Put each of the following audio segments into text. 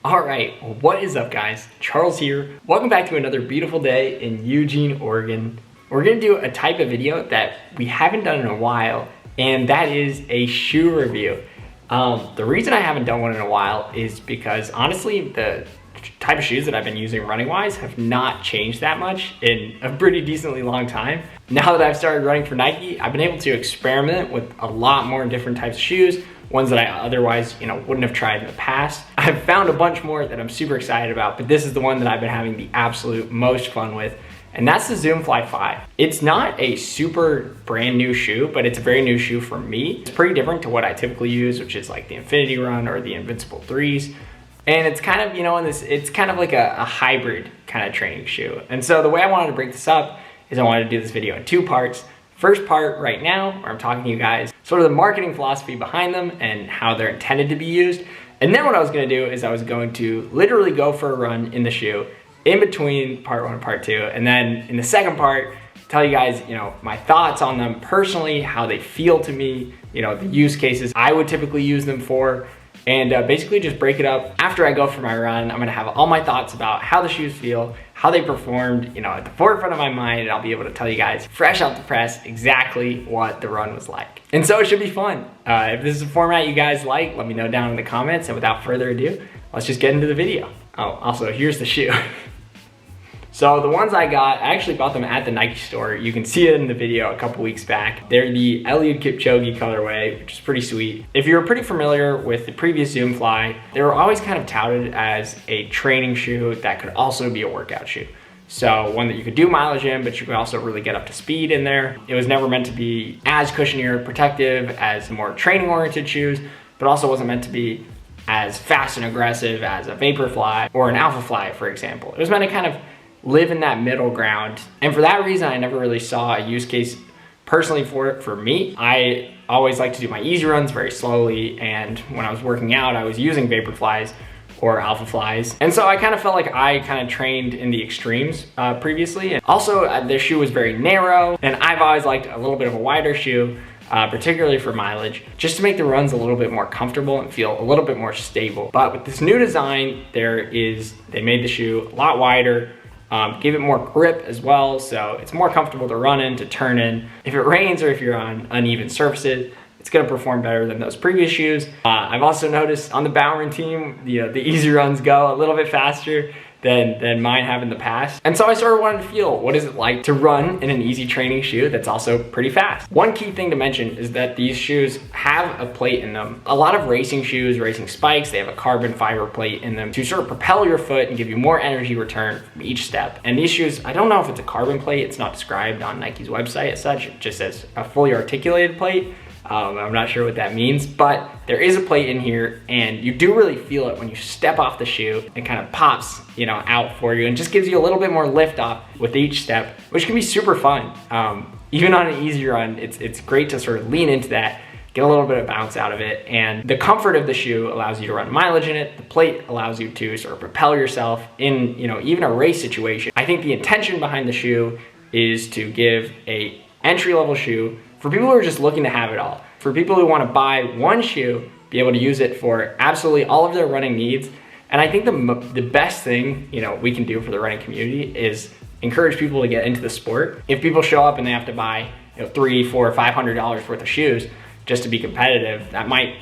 All right, what is up guys? Charles here. Welcome back to another beautiful day in Eugene, Oregon. We're gonna do a type of video that we haven't done in a while, and that is a shoe review. The reason I haven't done one in a while is because honestly, the type of shoes that I've been using running wise have not changed that much in a pretty decently long time. Now that I've started running for Nike, I've been able to experiment with a lot more different types of shoes, ones that I otherwise, wouldn't have tried in the past. I've found a bunch more that I'm super excited about, but this is the one that I've been having the absolute most fun with, and that's the ZoomFly 5. It's not a super brand new shoe, but it's a very new shoe for me. It's pretty different to what I typically use, which is like the Infinity Run or the Invincible 3s. And it's kind of, it's kind of like a hybrid kind of training shoe. And so the way I wanted to break this up is I wanted to do this video in two parts. First part right now, where I'm talking to you guys, sort of the marketing philosophy behind them and how they're intended to be used. And then what I was gonna do is I was going to literally go for a run in the shoe in between part one and part two. And then in the second part, tell you guys, my thoughts on them personally, how they feel to me, the use cases I would typically use them for, and basically just break it up. After I go for my run, I'm gonna have all my thoughts about how the shoes feel, how they performed, at the forefront of my mind, and I'll be able to tell you guys fresh out the press exactly what the run was like. And so it should be fun. If this is a format you guys like, let me know down in the comments, and without further ado, let's just get into the video. Oh, also, here's the shoe. So the ones I got, I actually bought them at the Nike store. You can see it in the video a couple weeks back. They're the Eliud Kipchoge colorway, which is pretty sweet. If you're pretty familiar with the previous ZoomFly, they were always kind of touted as a training shoe that could also be a workout shoe. So one that you could do mileage in, but you could also really get up to speed in there. It was never meant to be as cushiony or protective as more training oriented shoes, but also wasn't meant to be as fast and aggressive as a Vaporfly or an Alphafly, for example. It was meant to kind of live in that middle ground. And for that reason, I never really saw a use case personally for it for me. I always like to do my easy runs very slowly. And when I was working out, I was using Vaporflies or Alphaflies. And so I kind of felt like I kind of trained in the extremes previously. And also the shoe was very narrow, and I've always liked a little bit of a wider shoe, particularly for mileage, just to make the runs a little bit more comfortable and feel a little bit more stable. But with this new design, they made the shoe a lot wider, give it more grip as well, so it's more comfortable to run in, to turn in. If it rains or if you're on uneven surfaces, it's gonna perform better than those previous shoes. I've also noticed on the Bowerman team, the easy runs go a little bit faster than mine have in the past. And so I sort of wanted to feel, what is it like to run in an easy training shoe that's also pretty fast? One key thing to mention is that these shoes have a plate in them. A lot of racing shoes, racing spikes, they have a carbon fiber plate in them to sort of propel your foot and give you more energy return from each step. And these shoes, I don't know if it's a carbon plate, it's not described on Nike's website as such, it just says a fully articulated plate. I'm not sure what that means, but there is a plate in here, and you do really feel it when you step off the shoe. It kind of pops, out for you and just gives you a little bit more lift off with each step, which can be super fun. Even on an easy run, it's great to sort of lean into that, get a little bit of bounce out of it. And the comfort of the shoe allows you to run mileage in it. The plate allows you to sort of propel yourself in, even a race situation. I think the intention behind the shoe is to give a entry-level shoe for people who are just looking to have it all. For people who want to buy one shoe, be able to use it for absolutely all of their running needs. And I think the best thing we can do for the running community is encourage people to get into the sport. If people show up and they have to buy $300, $400, $500 worth of shoes just to be competitive, that might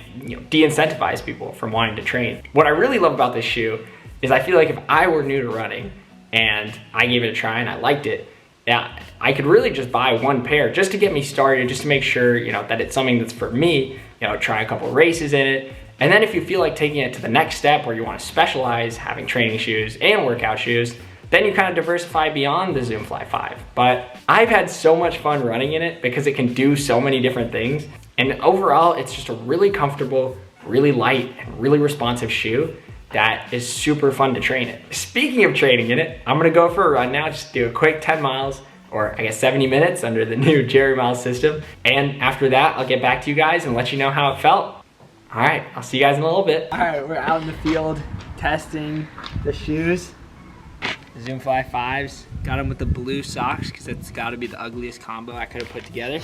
de-incentivize people from wanting to train. What I really love about this shoe is I feel like if I were new to running and I gave it a try and I liked it, yeah, I could really just buy one pair just to get me started, just to make sure, that it's something that's for me, try a couple races in it. And then if you feel like taking it to the next step where you want to specialize, having training shoes and workout shoes, then you kind of diversify beyond the ZoomFly 5. But I've had so much fun running in it because it can do so many different things. And overall, it's just a really comfortable, really light, and really responsive shoe that is super fun to train in. Speaking of training in it, I'm gonna go for a run now, just do a quick 10 miles, or I guess 70 minutes under the new Jerry Miles system. And after that, I'll get back to you guys and let you know how it felt. All right, I'll see you guys in a little bit. All right, we're out in the field testing the shoes. The ZoomFly 5s. Got them with the blue socks because it's gotta be the ugliest combo I could have put together.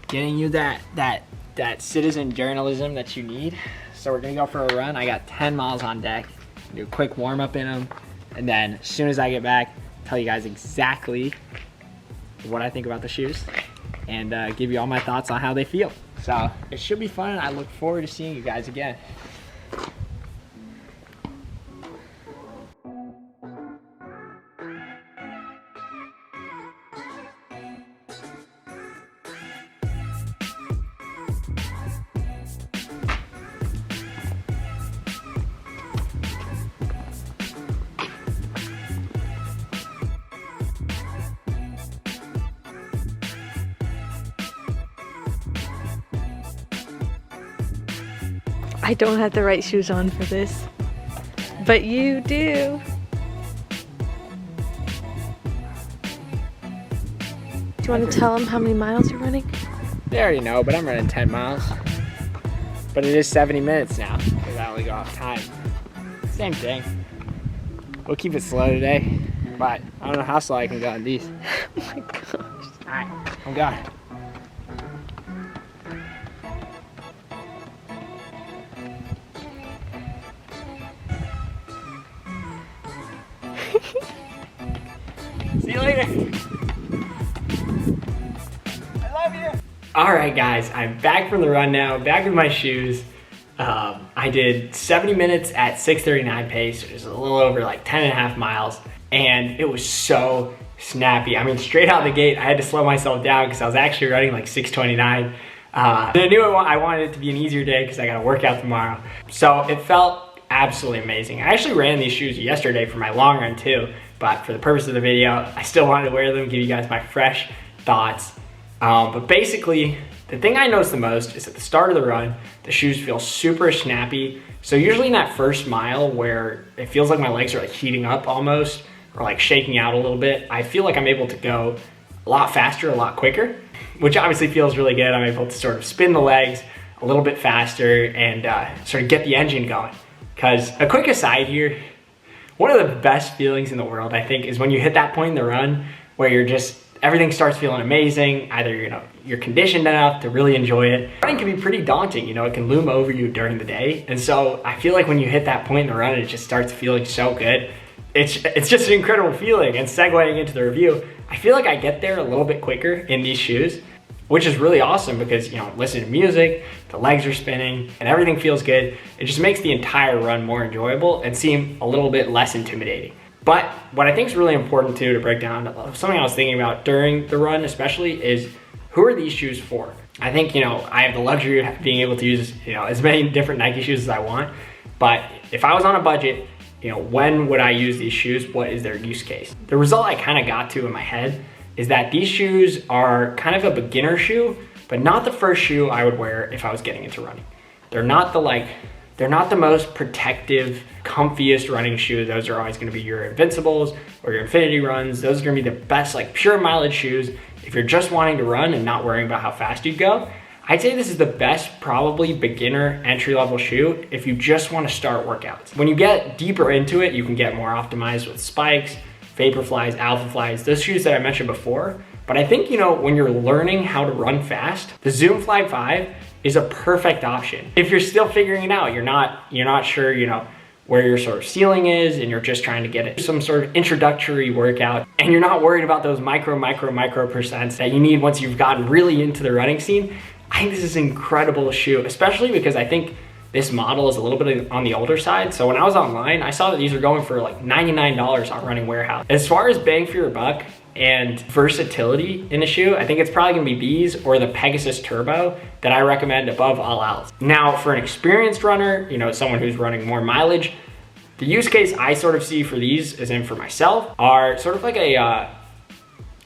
Getting you that citizen journalism that you need. So we're gonna go for a run. I got 10 miles on deck. Do a quick warm up in them. And then as soon as I get back, tell you guys exactly what I think about the shoes and give you all my thoughts on how they feel. So it should be fun. I look forward to seeing you guys again. I don't have the right shoes on for this, but you do. Do you want to tell them how many miles you're running? They already know, but I'm running 10 miles. But it is 70 minutes now, because I only go off time. Same thing. We'll keep it slow today, but I don't know how slow I can go on these. Oh my gosh. All right, I'm going. See you later. I love you. All right, guys, I'm back from the run now, back with my shoes. I did 70 minutes at 6:39 pace, which is a little over like 10 and a half miles. And it was so snappy. I mean, straight out the gate, I had to slow myself down because I was actually running like 6:29. I knew I wanted it to be an easier day because I got to work out tomorrow. So it felt absolutely amazing. I actually ran these shoes yesterday for my long run too, but for the purpose of the video, I still wanted to wear them, give you guys my fresh thoughts. But basically, the thing I noticed the most is at the start of the run, the shoes feel super snappy. So usually in that first mile where it feels like my legs are like heating up almost, or like shaking out a little bit, I feel like I'm able to go a lot faster, a lot quicker, which obviously feels really good. I'm able to sort of spin the legs a little bit faster and sort of get the engine going. Because a quick aside here, one of the best feelings in the world, I think, is when you hit that point in the run where you're just, everything starts feeling amazing. Either, you're conditioned enough to really enjoy it. Running can be pretty daunting, it can loom over you during the day. And so I feel like when you hit that point in the run, it just starts feeling so good. It's just an incredible feeling. And segueing into the review, I feel like I get there a little bit quicker in these shoes, which is really awesome because, listen to music, the legs are spinning, and everything feels good. It just makes the entire run more enjoyable and seem a little bit less intimidating. But what I think is really important too to break down, something I was thinking about during the run especially, is who are these shoes for? I think, I have the luxury of being able to use, as many different Nike shoes as I want. But if I was on a budget, when would I use these shoes? What is their use case? The result I kind of got to in my head is that these shoes are kind of a beginner shoe, but not the first shoe I would wear if I was getting into running. They're not the most protective, comfiest running shoe. Those are always gonna be your Invincibles or your Infinity Runs. Those are gonna be the best, pure mileage shoes. If you're just wanting to run and not worrying about how fast you'd go, I'd say this is the best, probably beginner entry-level shoe if you just wanna start workouts. When you get deeper into it, you can get more optimized with spikes, Vaporflies, Alphaflies, those shoes that I mentioned before. But I think, when you're learning how to run fast, the ZoomFly 5 is a perfect option. If you're still figuring it out, you're not sure, where your sort of ceiling is, and you're just trying to get it some sort of introductory workout, and you're not worried about those micro percents that you need once you've gotten really into the running scene, I think this is an incredible shoe, especially because I think this model is a little bit on the older side. So when I was online, I saw that these are going for like $99 on Running Warehouse. As far as bang for your buck and versatility in a shoe, I think it's probably gonna be these or the Pegasus Turbo that I recommend above all else. Now, for an experienced runner, someone who's running more mileage, the use case I sort of see for these, as in for myself, are sort of like a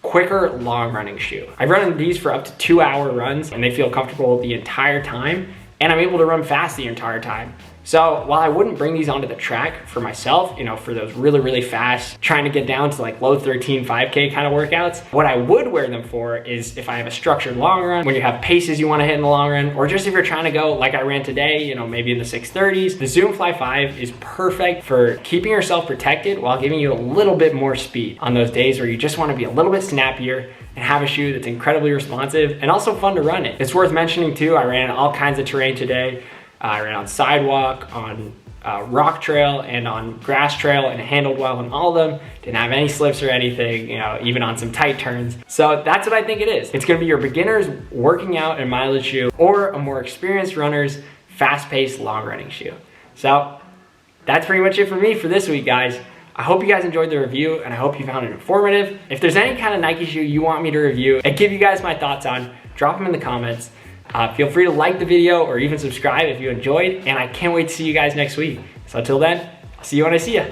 quicker long running shoe. I've run these for up to 2-hour runs and they feel comfortable the entire time, and I'm able to run fast the entire time. So while I wouldn't bring these onto the track for myself, for those really fast, trying to get down to like low 13 5K kind of workouts, what I would wear them for is if I have a structured long run, when you have paces you want to hit in the long run, or just if you're trying to go like I ran today, maybe in the 6:30s, the ZoomFly 5 is perfect for keeping yourself protected while giving you a little bit more speed on those days where you just want to be a little bit snappier and have a shoe that's incredibly responsive and also fun to run in. It's worth mentioning too, I ran all kinds of terrain today. I ran on sidewalk, on rock trail, and on grass trail, and handled well on all of them. Didn't have any slips or anything, you know, even on some tight turns. So that's what I think it is. It's gonna be your beginners working out and mileage shoe, or a more experienced runner's fast-paced long running shoe. So that's pretty much it for me for this week, guys. I hope you guys enjoyed the review, and I hope you found it informative. If there's any kind of Nike shoe you want me to review and give you guys my thoughts on, drop them in the comments. Feel free to like the video or even subscribe if you enjoyed, and I can't wait to see you guys next week. So until then, I'll see you when I see you.